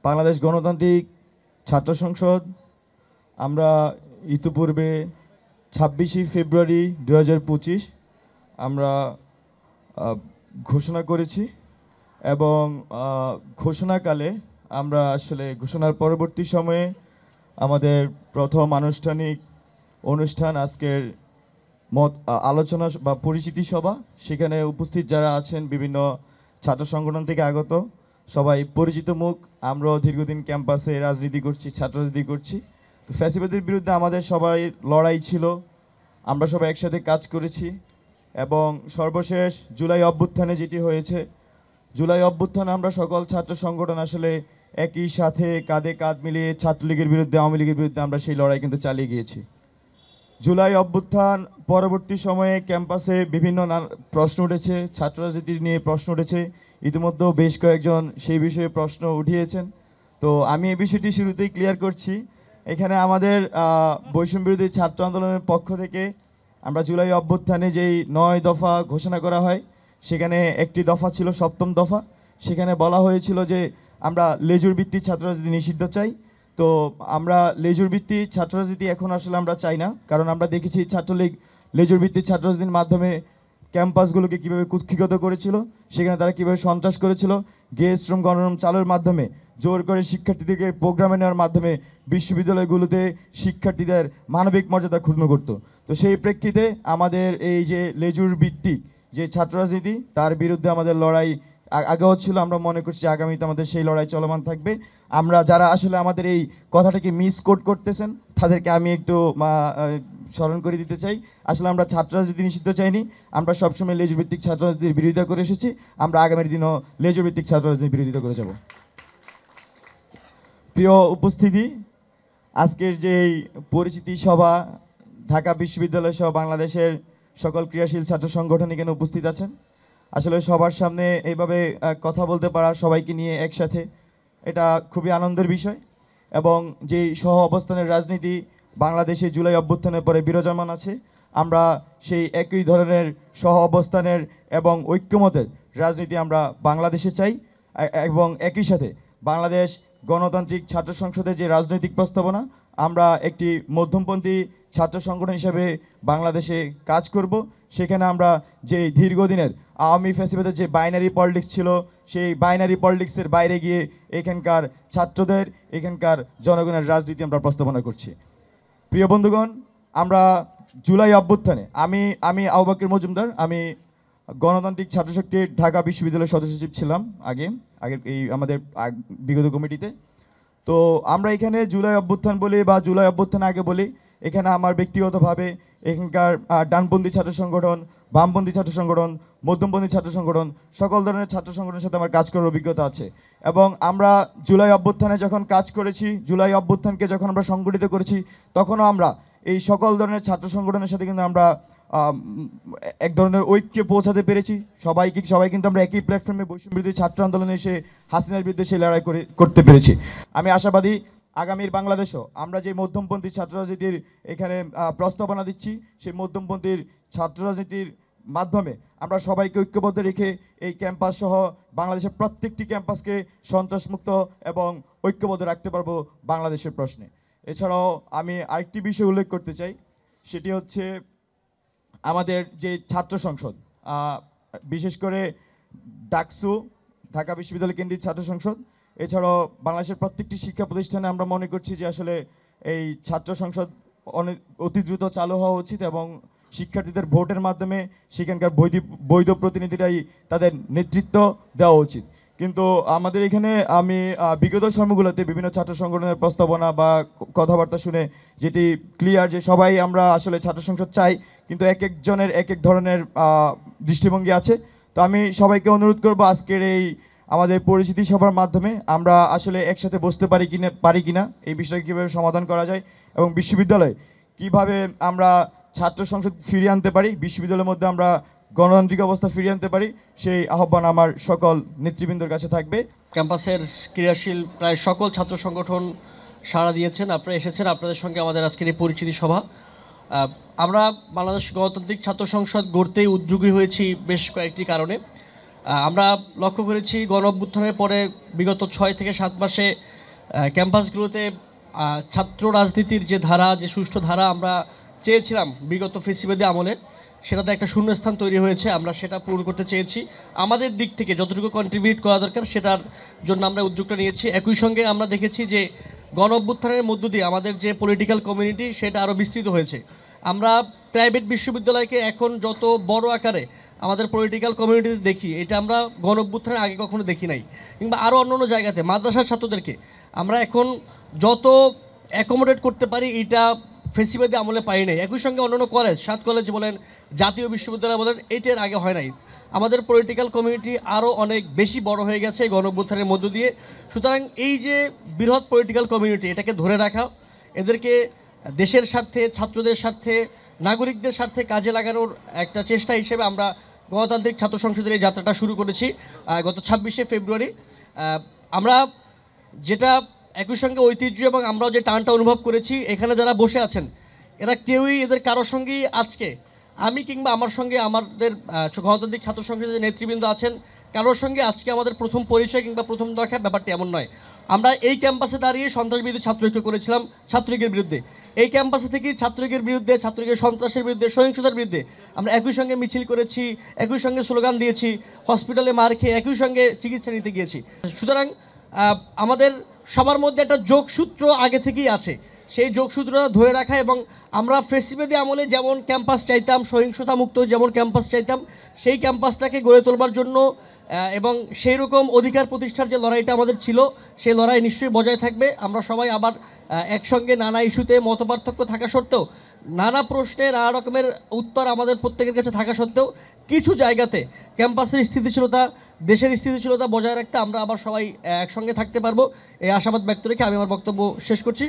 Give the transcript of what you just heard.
বাংলাদেশ গণতান্ত্রিক ছাত্র সংসদ আমরা ইতিপূর্বে 26শে ফেব্রুয়ারি 2025 আমরা ঘোষণা করেছি এবং ঘোষণাকালে আমরা আসলে ঘোষণার পরবর্তী সময়ে আমাদের প্রথম আনুষ্ঠানিক অনুষ্ঠান আজকের আলোচনা বা পরিচিতি সভা, সেখানে উপস্থিত যারা আছেন বিভিন্ন ছাত্র সংগঠন থেকে আগত সবাই পরিচিত মুখ। আমরাও দীর্ঘদিন ক্যাম্পাসে রাজনীতি করছি, ছাত্র রাজনীতি করছি। তো ফ্যাসিবাদের বিরুদ্ধে আমাদের সবাই লড়াই ছিল, আমরা সবাই একসাথে কাজ করেছি এবং সর্বশেষ জুলাই অভ্যুত্থানে যেটি হয়েছে, জুলাই অভ্যুত্থানে আমরা সকল ছাত্র সংগঠন আসলে একই সাথে কাঁধে কাঁধ মিলিয়ে ছাত্রলীগের বিরুদ্ধে, আওয়ামী লীগের বিরুদ্ধে আমরা সেই লড়াই কিন্তু চালিয়ে গিয়েছি। জুলাই অভ্যুত্থান পরবর্তী সময়ে ক্যাম্পাসে বিভিন্ন প্রশ্ন উঠেছে, ছাত্র রাজনীতি নিয়ে প্রশ্ন উঠেছে, ইতিমধ্যেও বেশ কয়েকজন সেই বিষয়ে প্রশ্ন উঠিয়েছেন। তো আমি এই বিষয়টি শুরুতেই ক্লিয়ার করছি, এখানে আমাদের বৈষম্য বিরোধী ছাত্র আন্দোলনের পক্ষ থেকে আমরা জুলাই অভ্যুত্থানে যেই 9 দফা ঘোষণা করা হয়, সেখানে একটি দফা ছিল 7ম দফা। সেখানে বলা হয়েছিল যে আমরা লেজুর ভিত্তিক ছাত্র রাজনীতি নিষিদ্ধ চাই। তো আমরা লেজুর ভিত্তিক ছাত্র রাজনীতি এখন আসলে আমরা চাই না, কারণ আমরা দেখেছি ছাত্রলীগ লেজুর ভিত্তিক ছাত্র রাজনীতির মাধ্যমে ক্যাম্পাসগুলোকে কীভাবে কুক্ষিগত করেছিল, সেখানে তারা কীভাবে সন্ত্রাস করেছিল, গেস্ট রুম গণরুম চালুর মাধ্যমে, জোর করে শিক্ষার্থীদেরকে প্রোগ্রামে নেওয়ার মাধ্যমে বিশ্ববিদ্যালয়গুলোতে শিক্ষার্থীদের মানবিক মর্যাদা ক্ষুণ্ণ করত। তো সেই প্রেক্ষিতে আমাদের এই যে লেজুর ভিত্তিক যে ছাত্র রাজনীতি, তার বিরুদ্ধে আমাদের লড়াই আগেও ছিল, আমরা মনে করছি আগামীতে আমাদের সেই লড়াই চলমান থাকবে। আমরা যারা আসলে আমাদের এই কথাটাকে মিসকোট করতেছেন তাদেরকে আমি একটু স্মরণ করে দিতে চাই, আসলে আমরা ছাত্র রাজনীতি নিষিদ্ধ চাইনি, আমরা সবসময় লেজুর ভিত্তিক ছাত্র রাজনীতির বিরোধিতা করে এসেছি, আমরা আগামীর দিনও লেজুর ভিত্তিক ছাত্র রাজনীতির বিরোধিতা করে যাব। প্রিয় উপস্থিতি, আজকের যে পরিচিতি সভা, ঢাকা বিশ্ববিদ্যালয় সহ বাংলাদেশের সকল ক্রিয়াশীল ছাত্র সংগঠন এখানে উপস্থিত আছেন। আসলে সবার সামনে এইভাবে কথা বলতে পারা, সবাইকে নিয়ে একসাথে, এটা খুবই আনন্দের বিষয়। এবং যেই সহ অবস্থানের রাজনীতি বাংলাদেশে জুলাই অভ্যুত্থানের পরে বিরাজমান আছে, আমরা সেই একই ধরনের সহ অবস্থানের এবং ঐক্যমতের রাজনীতি আমরা বাংলাদেশে চাই। এবং একই সাথে বাংলাদেশ গণতান্ত্রিক ছাত্র সংসদের যে রাজনৈতিক প্রস্তাবনা, আমরা একটি মধ্যমপন্থী ছাত্র সংগঠন হিসেবে বাংলাদেশে কাজ করব। সেখানে আমরা যে দীর্ঘদিনের আওয়ামী ফ্যাসিবাদের যে বাইনারি পলিটিক্স ছিল, সেই বাইনারি পলিটিক্সের বাইরে গিয়ে এখানকার ছাত্রদের, এখানকার জনগণের রাজনীতি আমরা প্রস্তাবনা করছি। প্রিয় বন্ধুগণ, আমরা জুলাই অভ্যুত্থানে আমি আবু বকর মজুমদার, আমি গণতান্ত্রিক ছাত্রশক্তির ঢাকা বিশ্ববিদ্যালয়ের সদস্য সচিব ছিলাম আগের এই আমাদের বিগত কমিটিতে। তো আমরা এখানে জুলাই অভ্যুত্থান বলি বা জুলাই অভ্যুত্থান আগে বলি, এখানে আমার ব্যক্তিগতভাবে এখানকার ডানপন্থী ছাত্র সংগঠন, বামপন্থী ছাত্র সংগঠন, মধ্যমপন্থী ছাত্র সংগঠন, সকল ধরনের ছাত্র সংগঠনের সাথে আমার কাজ করার অভিজ্ঞতা আছে। এবং আমরা জুলাই অভ্যুত্থানে যখন কাজ করেছি, জুলাই অভ্যুত্থানকে যখন আমরা সংগঠিত করেছি, তখনও আমরা এই সকল ধরনের ছাত্র সংগঠনের সাথে কিন্তু আমরা এক ধরনের ঐক্যে পৌঁছাতে পেরেছি। সবাই কিন্তু আমরা একই প্ল্যাটফর্মে বৈষম্য বিরোধী ছাত্র আন্দোলনে এসে হাসিনার বিরুদ্ধে সেই লড়াই করতে পেরেছি। আমি আশাবাদী আগামীর বাংলাদেশও আমরা যে মধ্যমপন্থী ছাত্র রাজনীতির এখানে প্রস্তাবনা দিচ্ছি, সেই মধ্যমপন্থীর ছাত্র রাজনীতির মাধ্যমে আমরা সবাইকে ঐক্যবদ্ধ রেখে এই ক্যাম্পাস সহ বাংলাদেশের প্রত্যেকটি ক্যাম্পাসকে সন্ত্রাসমুক্ত এবং ঐক্যবদ্ধ রাখতে পারবো বাংলাদেশের প্রশ্নে। এছাড়াও আমি আরেকটি বিষয় উল্লেখ করতে চাই, সেটি হচ্ছে আমাদের যে ছাত্র সংসদ, বিশেষ করে ডাকসু, ঢাকা বিশ্ববিদ্যালয় কেন্দ্রিক ছাত্র সংসদ, এছাড়াও বাংলাদেশের প্রত্যেকটি শিক্ষা প্রতিষ্ঠানে আমরা মনে করছি যে আসলে এই ছাত্র সংসদ অতি দ্রুত চালু হওয়া উচিত এবং শিক্ষার্থীদের ভোটের মাধ্যমে সেখানকার বৈধ প্রতিনিধিরাই তাদের নেতৃত্ব দেওয়া উচিত। কিন্তু আমাদের এখানে আমি বিগত সময়গুলোতে বিভিন্ন ছাত্র সংগঠনের প্রস্তাবনা বা কথাবার্তা শুনে যেটি ক্লিয়ার যে সবাই আমরা আসলে ছাত্র সংসদ চাই, কিন্তু এক একজনের এক এক ধরনের দৃষ্টিভঙ্গি আছে। তো আমি সবাইকে অনুরোধ করব আজকের এই আমাদের পরিচিতি সভার মাধ্যমে আমরা আসলে একসাথে বসতে পারি কিনা এই বিষয়কে কীভাবে সমাধান করা যায় এবং বিশ্ববিদ্যালয়ে কিভাবে আমরা ছাত্র সংসদ ফিরিয়ে আনতে পারি, বিশ্ববিদ্যালয়ের মধ্যে আমরা গণতান্ত্রিক অবস্থা ফিরিয়ে আনতে পারি, সেই আহ্বান আমার সকল নেতৃবৃন্দের কাছে থাকবে। ক্যাম্পাসের ক্রিয়াশীল প্রায় সকল ছাত্র সংগঠন সাড়া দিয়েছেন, আপনারা এসেছেন, আপনাদের সঙ্গে আমাদের আজকের এই পরিচিতি সভা। আমরা বাংলাদেশ গণতান্ত্রিক ছাত্র সংসদ গড়তেই উদ্যোগী হয়েছি বেশ কয়েকটি কারণে। আমরা লক্ষ্য করেছি গণ অভ্যুত্থানের পরে বিগত 6 থেকে 7 মাসে ক্যাম্পাসগুলোতে ছাত্র রাজনীতির যে ধারা, যে সুষ্ঠু ধারা আমরা চেয়েছিলাম বিগত ফেসিবাদী আমলে, সেটাতে একটা শূন্যস্থান তৈরি হয়েছে। আমরা সেটা পূরণ করতে চেয়েছি। আমাদের দিক থেকে যতটুকু কন্ট্রিবিউট করা দরকার সেটার জন্য আমরা উদ্যোগটা নিয়েছি। একই সঙ্গে আমরা দেখেছি যে গণ অভ্যুত্থানের মধ্য দিয়ে আমাদের যে পলিটিক্যাল কমিউনিটি সেটা আরও বিস্তৃত হয়েছে। আমরা প্রাইভেট বিশ্ববিদ্যালয়কে এখন যত বড় আকারে আমাদের পলিটিক্যাল কমিউনিটিতে দেখি, এটা আমরা গণ অভ্যুত্থানের আগে কখনো দেখি নাই। কিংবা আরও অন্য জায়গাতে মাদ্রাসার ছাত্রদেরকে আমরা এখন যত অ্যাকোমোডেট করতে পারি, এটা ফেসিবাদী আমলে পাই নাই। একই সঙ্গে অন্যান্য কলেজ, 7 কলেজ বলেন, জাতীয় বিশ্ববিদ্যালয় বলেন, এইটার আগে হয় নাই। আমাদের পলিটিক্যাল কমিউনিটি আরও অনেক বেশি বড় হয়ে গেছে এই গণ অভ্যুত্থানের মধ্য দিয়ে। সুতরাং এই যে বৃহৎ পলিটিক্যাল কমিউনিটি, এটাকে ধরে রাখা, এদেরকে দেশের স্বার্থে, ছাত্রদের স্বার্থে, নাগরিকদের স্বার্থে কাজে লাগানোর একটা চেষ্টা হিসেবে আমরা গণতান্ত্রিক ছাত্র সংসদের এই যাত্রাটা শুরু করেছি গত 26শে ফেব্রুয়ারি। আমরা যেটা একই সঙ্গে ঐতিহ্য এবং আমরাও যে টানটা অনুভব করেছি, এখানে যারা বসে আছেন এরা কেউই এদের কারোর সঙ্গেই আজকে আমি কিংবা আমার সঙ্গে আমাদের গণতান্ত্রিক ছাত্র সংসদের যে নেতৃবৃন্দ আছেন, কারোর সঙ্গে আজকে আমাদের প্রথম পরিচয় কিংবা প্রথম দেখা, ব্যাপারটি এমন নয়। আমরা এই ক্যাম্পাসে দাঁড়িয়ে সন্ত্রাসবিরোধী ছাত্রঐক্য করেছিলাম ছাত্রলীগের বিরুদ্ধে। এই ক্যাম্পাসে থেকেই ছাত্রলীগের বিরুদ্ধে, ছাত্রলীগের সন্ত্রাসের বিরুদ্ধে, সহিংসতার বিরুদ্ধে আমরা একই সঙ্গে মিছিল করেছি, একই সঙ্গে স্লোগান দিয়েছি, হসপিটালে মার খেয়ে একই সঙ্গে চিকিৎসা নিতে গিয়েছি। সুতরাং আমাদের সবার মধ্যে একটা যোগসূত্র আগে থেকেই আছে। সেই যোগসূত্রটা ধরে রাখা এবং আমরা ফেসিবাদী আমলে যেমন ক্যাম্পাস চাইতাম, সহিংসতা মুক্ত যেমন ক্যাম্পাস চাইতাম, সেই ক্যাম্পাসটাকে গড়ে তোলবার জন্য এবং সেই রকম অধিকার প্রতিষ্ঠার যে লড়াইটা আমাদের ছিল, সেই লড়াই নিশ্চয়ই বজায় থাকবে। আমরা সবাই আবার একসঙ্গে নানা ইস্যুতে মতপার্থক্য থাকা সত্ত্বেও, নানা প্রশ্নে নানা রকমের উত্তর আমাদের প্রত্যেকের কাছে থাকা সত্ত্বেও, কিছু জায়গাতে ক্যাম্পাসের স্থিতিশীলতা, দেশের স্থিতিশীলতা বজায় রাখতে আমরা আবার সবাই একসঙ্গে থাকতে পারবো, এই আশাবাদ ব্যক্ত রেখে আমি আমার বক্তব্য শেষ করছি।